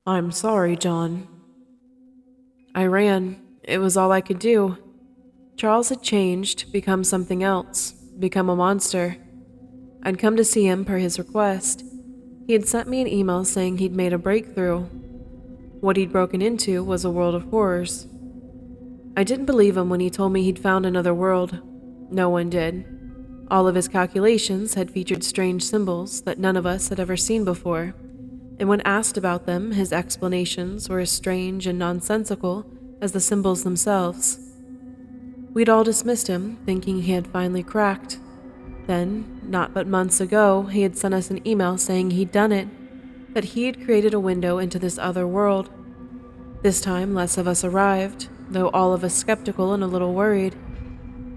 I'm sorry, John. I ran. It was all I could do. Charles had changed, become something else, become a monster. I'd come to see him per his request. He had sent me an email saying he'd made a breakthrough. What he'd broken into was a world of horrors. I didn't believe him when he told me he'd found another world. No one did. All of his calculations had featured strange symbols that none of us had ever seen before, and when asked about them, his explanations were as strange and nonsensical as the symbols themselves. We'd all dismissed him, thinking he had finally cracked. Then, not but months ago, he had sent us an email saying he'd done it, that he had created a window into this other world. This time, less of us arrived, though all of us skeptical and a little worried.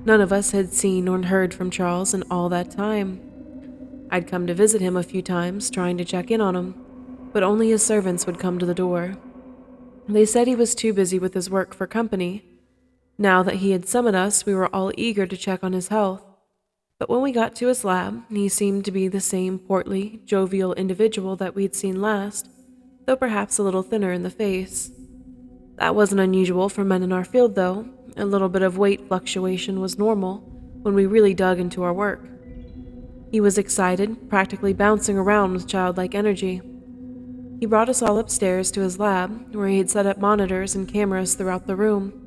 None of us had seen or heard from Charles in all that time. I'd come to visit him a few times, trying to check in on him, but only his servants would come to the door. They said he was too busy with his work for company. Now that he had summoned us, we were all eager to check on his health. But when we got to his lab, he seemed to be the same portly, jovial individual that we'd seen last, though perhaps a little thinner in the face. That wasn't unusual for men in our field, though. A little bit of weight fluctuation was normal when we really dug into our work. He was excited, practically bouncing around with childlike energy. He brought us all upstairs to his lab, where he had set up monitors and cameras throughout the room.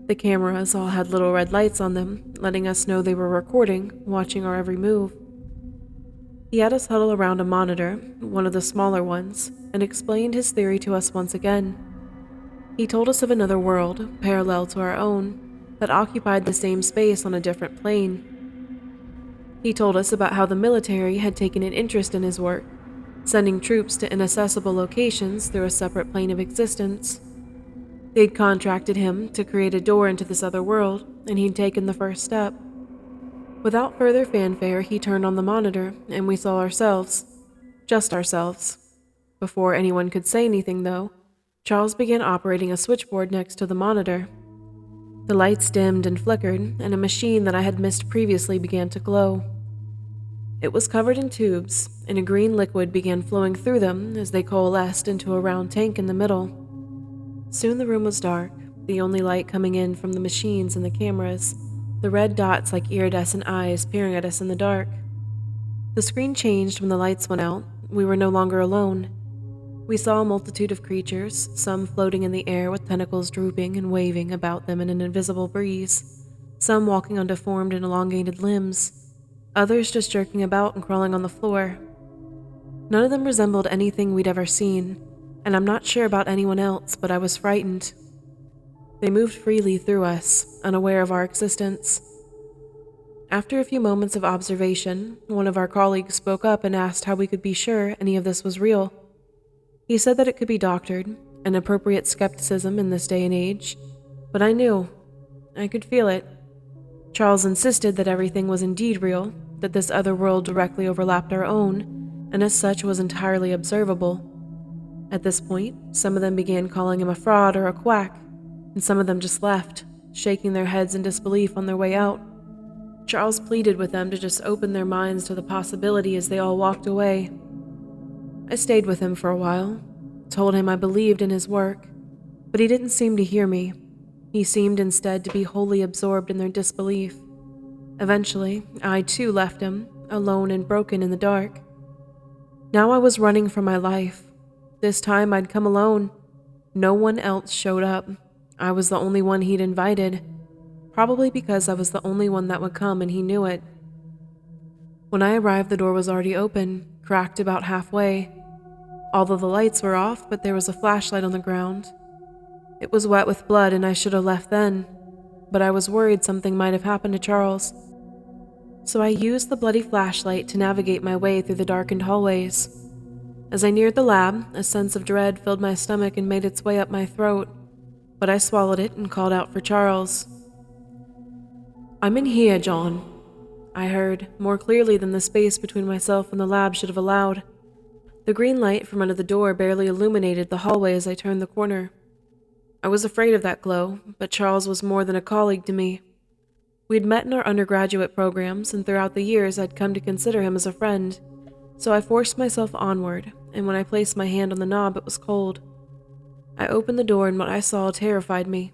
The cameras all had little red lights on them, letting us know they were recording, watching our every move. He had us huddle around a monitor, one of the smaller ones, and explained his theory to us once again. He told us of another world, parallel to our own, that occupied the same space on a different plane. He told us about how the military had taken an interest in his work, sending troops to inaccessible locations through a separate plane of existence. They'd contracted him to create a door into this other world, and he'd taken the first step. Without further fanfare, he turned on the monitor, and we saw ourselves. Just ourselves. Before anyone could say anything, though, Charles began operating a switchboard next to the monitor. The lights dimmed and flickered, and a machine that I had missed previously began to glow. It was covered in tubes, and a green liquid began flowing through them as they coalesced into a round tank in the middle. Soon the room was dark, the only light coming in from the machines and the cameras, the red dots like iridescent eyes peering at us in the dark. The screen changed when the lights went out. We were no longer alone. We saw a multitude of creatures, some floating in the air with tentacles drooping and waving about them in an invisible breeze, some walking on deformed and elongated limbs, others just jerking about and crawling on the floor. None of them resembled anything we'd ever seen, and I'm not sure about anyone else, but I was frightened. They moved freely through us, unaware of our existence. After a few moments of observation, one of our colleagues spoke up and asked how we could be sure any of this was real. He said that it could be doctored, an appropriate skepticism in this day and age, but I knew. I could feel it. Charles insisted that everything was indeed real, that this other world directly overlapped our own, and as such was entirely observable. At this point, some of them began calling him a fraud or a quack, and some of them just left, shaking their heads in disbelief on their way out. Charles pleaded with them to just open their minds to the possibility as they all walked away. I stayed with him for a while, told him I believed in his work, but he didn't seem to hear me. He seemed instead to be wholly absorbed in their disbelief. Eventually, I too left him, alone and broken in the dark. Now I was running for my life. This time I'd come alone. No one else showed up. I was the only one he'd invited, probably because I was the only one that would come and he knew it. When I arrived, the door was already open, cracked about halfway. Although the lights were off, but there was a flashlight on the ground. It was wet with blood and I should have left then, but I was worried something might have happened to Charles. So I used the bloody flashlight to navigate my way through the darkened hallways. As I neared the lab, a sense of dread filled my stomach and made its way up my throat, but I swallowed it and called out for Charles. "I'm in here, John," I heard, more clearly than the space between myself and the lab should have allowed. The green light from under the door barely illuminated the hallway as I turned the corner. I was afraid of that glow, but Charles was more than a colleague to me. We'd met in our undergraduate programs, and throughout the years I'd come to consider him as a friend, so I forced myself onward, and when I placed my hand on the knob, it was cold. I opened the door, and what I saw terrified me.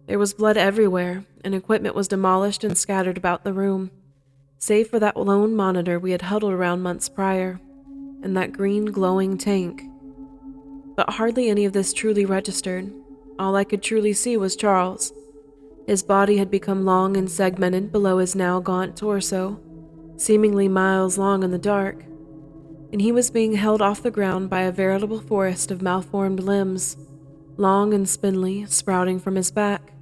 There was blood everywhere, and equipment was demolished and scattered about the room, save for that lone monitor we had huddled around months prior, and that green glowing tank. But hardly any of this truly registered. All I could truly see was Charles. His body had become long and segmented below his now gaunt torso, seemingly miles long in the dark, and he was being held off the ground by a veritable forest of malformed limbs, long and spindly, sprouting from his back.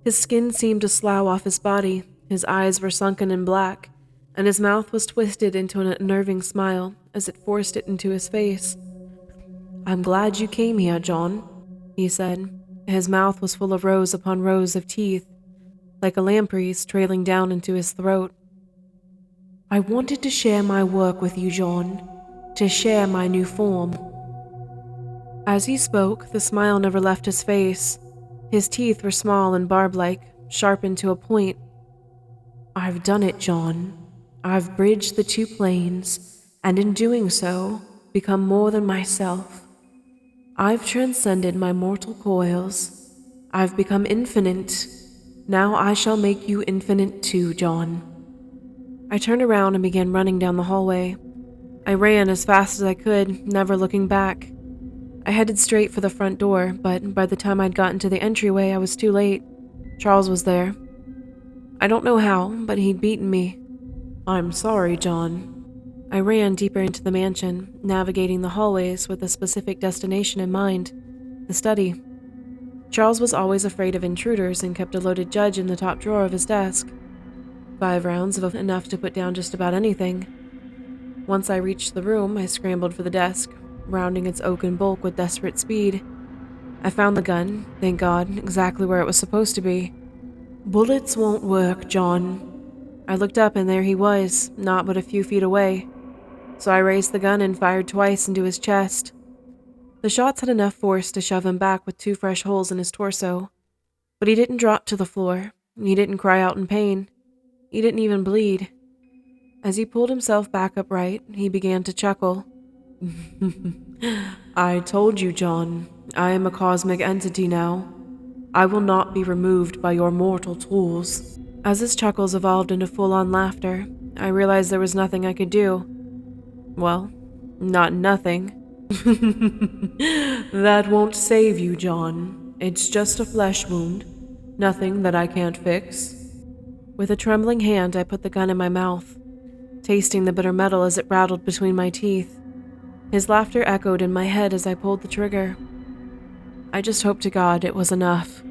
His skin seemed to slough off his body, his eyes were sunken and black, and his mouth was twisted into an unnerving smile as it forced it into his face. "I'm glad you came here, John," he said. His mouth was full of rows upon rows of teeth, like a lamprey's trailing down into his throat. "I wanted to share my work with you, John, to share my new form." As he spoke, the smile never left his face. His teeth were small and barb-like, sharpened to a point. "I've done it, John. I've bridged the two planes, and in doing so, become more than myself. I've transcended my mortal coils. I've become infinite. Now I shall make you infinite too, John." I turned around and began running down the hallway. I ran as fast as I could, never looking back. I headed straight for the front door, but by the time I'd gotten to the entryway, I was too late. Charles was there. I don't know how, but he'd beaten me. "I'm sorry, John." I ran deeper into the mansion, navigating the hallways with a specific destination in mind, the study. Charles was always afraid of intruders and kept a loaded judge in the top drawer of his desk. 5 rounds of enough to put down just about anything. Once I reached the room, I scrambled for the desk, rounding its oaken bulk with desperate speed. I found the gun, thank God, exactly where it was supposed to be. "Bullets won't work, John." I looked up and there he was, not but a few feet away. So I raised the gun and fired twice into his chest. The shots had enough force to shove him back with 2 fresh holes in his torso. But he didn't drop to the floor. He didn't cry out in pain. He didn't even bleed. As he pulled himself back upright, he began to chuckle. "I told you, John. I am a cosmic entity now. I will not be removed by your mortal tools." As his chuckles evolved into full-on laughter, I realized there was nothing I could do. Well, not nothing. "That won't save you, John. It's just a flesh wound. Nothing that I can't fix." With a trembling hand, I put the gun in my mouth, tasting the bitter metal as it rattled between my teeth. His laughter echoed in my head as I pulled the trigger. I just hoped to God it was enough.